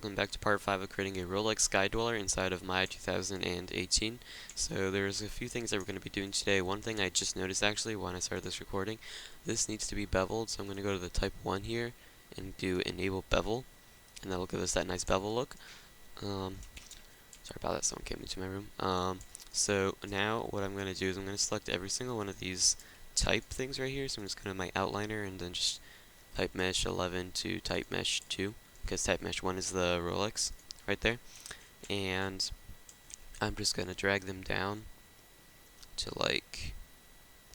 welcome back to part 5 of creating a Rolex Sky Dweller inside of my 2018. So there's a few things that we're going to be doing today. One thing I just noticed actually when I started this recording, this needs to be beveled, so I'm going to go to the type 1 here and do enable bevel, and that'll give us that nice bevel look. Sorry about that, someone came into my room. So now what I'm going to do is I'm going to select every single one of these type things right here, so I'm just going to my outliner and then just type mesh 11 to type mesh 2. Because type mesh 1 is the Rolex right there, and I'm just gonna drag them down to like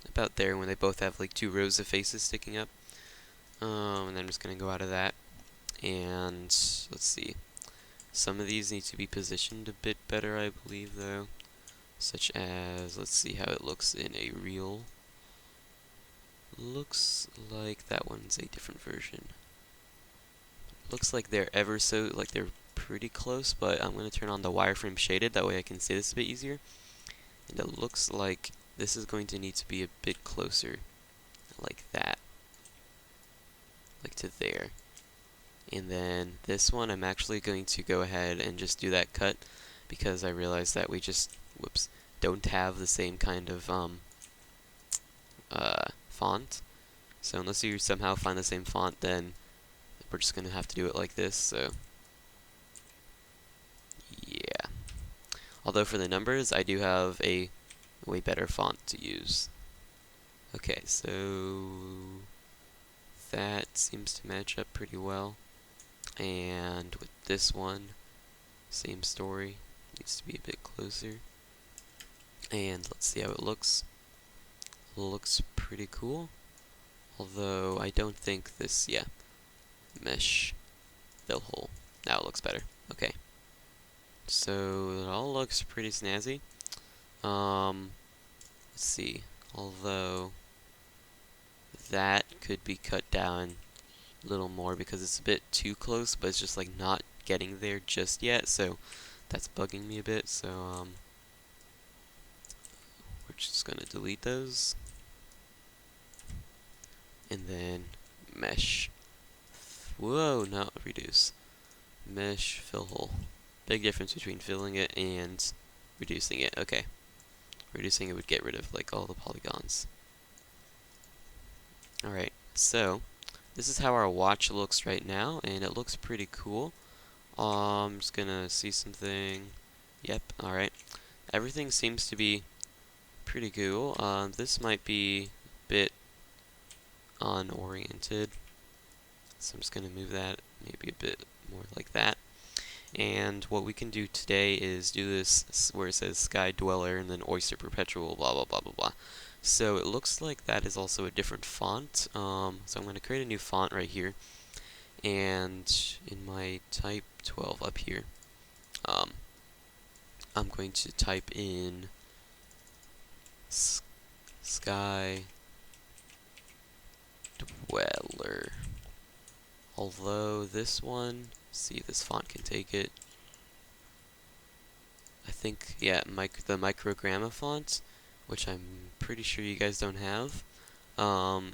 about there when they both have like 2 rows of faces sticking up, and then I'm just gonna go out of that, and let's see, some of these need to be positioned a bit better, I believe, though, such as, let's see how it looks in a reel. Looks like that one's a different version. Looks like they're ever so, like they're pretty close, but I'm going to turn on the wireframe shaded, that way I can see this a bit easier. And it looks like this is going to need to be a bit closer, like that, like to there. And then this one I'm actually going to go ahead and just do that cut, because I realized that we just, whoops, don't have the same kind of font. So unless you somehow find the same font, then we're just going to have to do it like this, so yeah. Although for the numbers, I do have a way better font to use. Okay, so that seems to match up pretty well. And with this one, same story. Needs to be a bit closer. And let's see how it looks. Looks pretty cool. Although I don't think this, yeah, mesh fill hole. Now it looks better. Okay. So it all looks pretty snazzy. Let's see. Although that could be cut down a little more because it's a bit too close, but it's just like not getting there just yet, so that's bugging me a bit. So we're just gonna delete those, and then mesh. Whoa, no, reduce. Mesh fill hole. Big difference between filling it and reducing it. Okay. Reducing it would get rid of like all the polygons. Alright, so this is how our watch looks right now, and it looks pretty cool. I'm just gonna see something. Yep, alright. Everything seems to be pretty cool. This might be a bit unoriented, so I'm just gonna move that maybe a bit more like that. And what we can do today is do this where it says Sky Dweller and then Oyster Perpetual, blah blah blah blah blah. So it looks like that is also a different font. So I'm going to create a new font right here, and in my type 12 up here, I'm going to type in Sky Dweller. Although this one, see if this font can take it. I think, yeah, the microgramma font, which I'm pretty sure you guys don't have,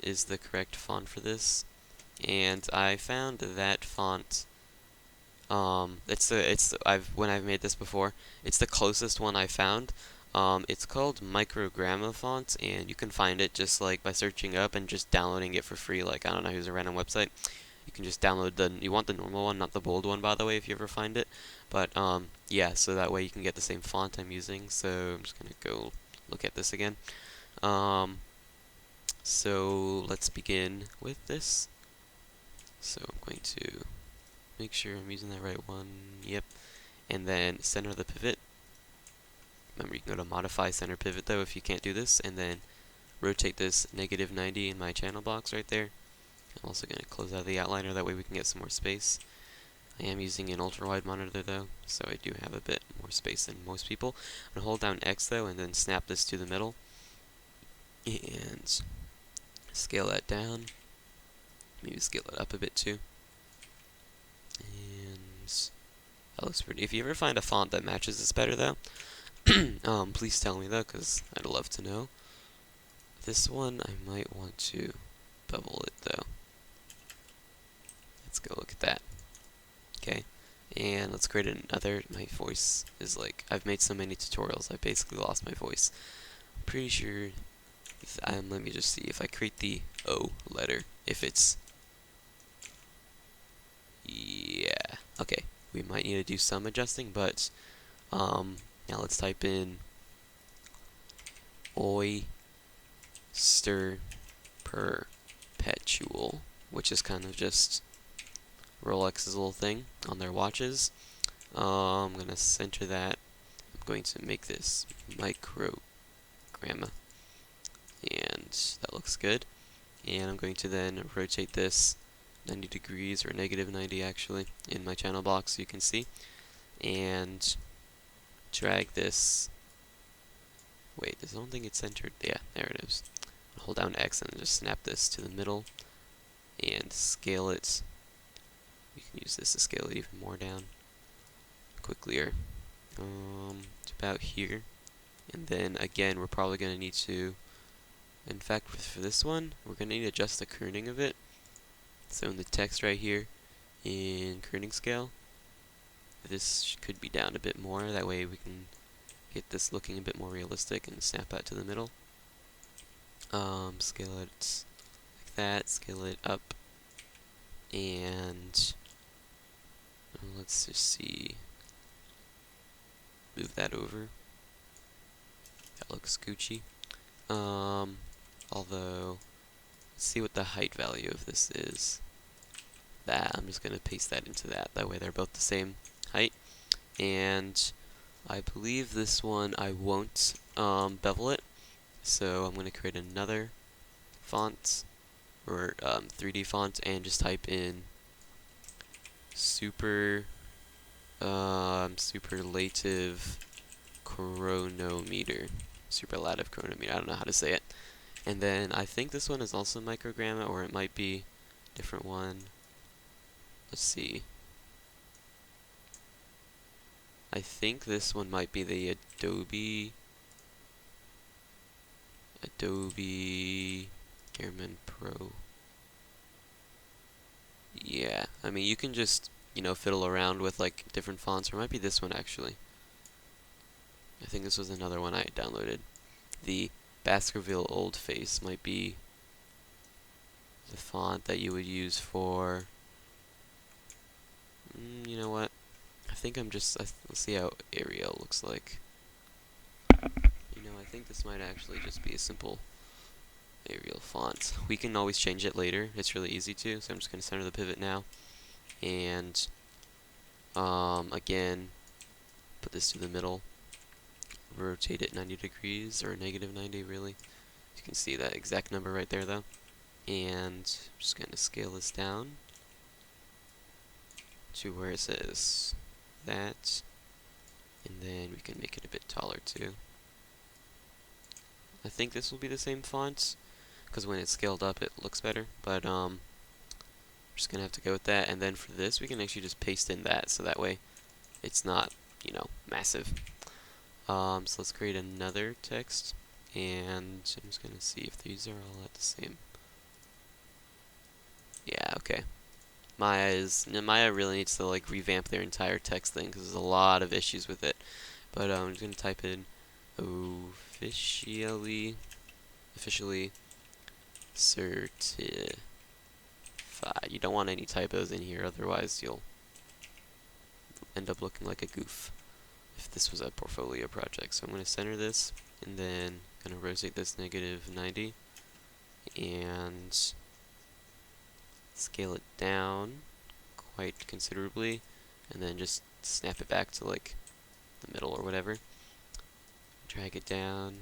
is the correct font for this. And I found that font. When I've made this before, it's the closest one I found. It's called microgramma font, and you can find it just like by searching up and just downloading it for free. Like, I don't know, here's a random website. You can just download you want the normal one, not the bold one, by the way, if you ever find it. But yeah, so that way you can get the same font I'm using. So I'm just gonna go look at this again. So let's begin with this. So I'm going to make sure I'm using that right one. Yep. And then center the pivot. Remember, you can go to modify center pivot though if you can't do this, and then rotate this -90 in my channel box right there. I'm also going to close out the outliner, that way we can get some more space. I am using an ultra-wide monitor though, so I do have a bit more space than most people. I'm going to hold down X though, and then snap this to the middle. And scale that down. Maybe scale it up a bit too. And that looks pretty. If you ever find a font that matches this better though, please tell me though, because I'd love to know. This one I might want to bevel it though. Let's go look at that. Okay, And let's create another. My voice is like, I've made so many tutorials, I've basically lost my voice. I'm pretty sure, let me just see, if I create the O letter, if it's, yeah, okay. We might need to do some adjusting, but, now let's type in oyster perpetual, which is kind of just Rolex's little thing on their watches. I'm gonna center that. I'm going to make this microgramma, and that looks good. And I'm going to then rotate this 90 degrees, or negative 90 actually, in my channel box so you can see. And drag this. Wait, I don't think it's centered. Yeah, there it is. Hold down X and just snap this to the middle and scale it. You can use this to scale it even more down quickly. It's about here. And then again, we're probably going to need to, in fact, for this one, we're going to need to adjust the kerning of it. So in the text right here, in kerning scale, this could be down a bit more. That way we can get this looking a bit more realistic and snap that to the middle. Scale it like that, scale it up, and let's just see, move that over. That looks Gucci. Although, let's see what the height value of this is. That, I'm just going to paste that into that. That way they're both the same height. And I believe this one I won't bevel it. So I'm going to create another font, or 3D font, and just type in superlative chronometer. Superlative chronometer. I don't know how to say it. And then I think this one is also microgramma, or it might be a different one. Let's see. I think this one might be the Adobe Airman Pro. Yeah, I mean, you can just, fiddle around with like different fonts, or it might be this one actually. I think this was another one I downloaded. The Baskerville Old Face might be the font that you would use for, you know what? I think let's see how Arial looks like. I think this might actually just be a simple Arial font. We can always change it later. It's really easy to, so I'm just going to center the pivot now. And, again, put this to the middle. Rotate it 90 degrees, or negative 90 really. You can see that exact number right there though. And I'm just going to scale this down to where it says that. And then we can make it a bit taller too. I think this will be the same font, because when it's scaled up it looks better, but I'm just gonna have to go with that. And then for this we can actually just paste in that, so that way it's not, massive. So let's create another text, and I'm just gonna see if these are all at the same. Yeah, okay. Maya really needs to like revamp their entire text thing, because there's a lot of issues with it. But I'm just gonna type in officially certified. You don't want any typos in here, otherwise you'll end up looking like a goof if this was a portfolio project. So I'm going to center this, and then going to rotate this negative 90, and scale it down quite considerably, and then just snap it back to like the middle or whatever. Drag it down,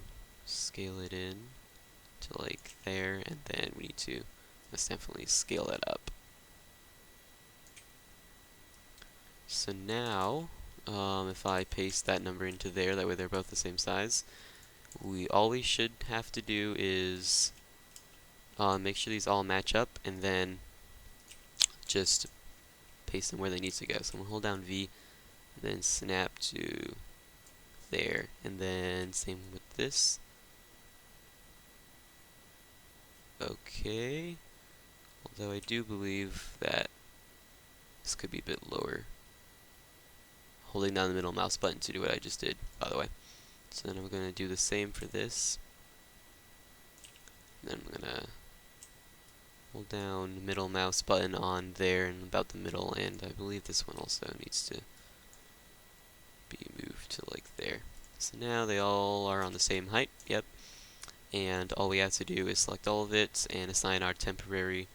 scale it in to like there, and then we need to definitely scale that up. So now, if I paste that number into there, that way they're both the same size, all we should have to do is make sure these all match up, and then just paste them where they need to go. So I'm going to hold down V, and then snap to there, and then same with this. Okay, although I do believe that this could be a bit lower. holding down the middle mouse button to do what I just did, by the way. So then I'm going to do the same for this. And then I'm going to hold down middle mouse button on there and about the middle, and I believe this one also needs to be moved to like there. So now they all are on the same height, yep. And all we have to do is select all of it and assign our temporary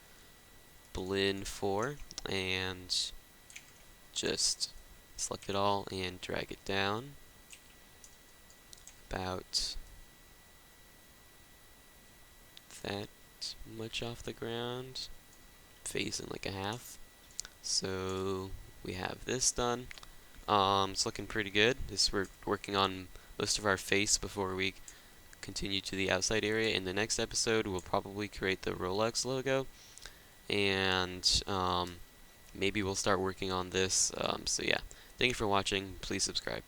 blend 4, and just select it all and drag it down about that much off the ground, facing like a half. So we have this done. It's looking pretty good. We're working on most of our face before we continue to the outside area. In the next episode, we'll probably create the Rolex logo, and maybe we'll start working on this. So yeah, thank you for watching. Please subscribe.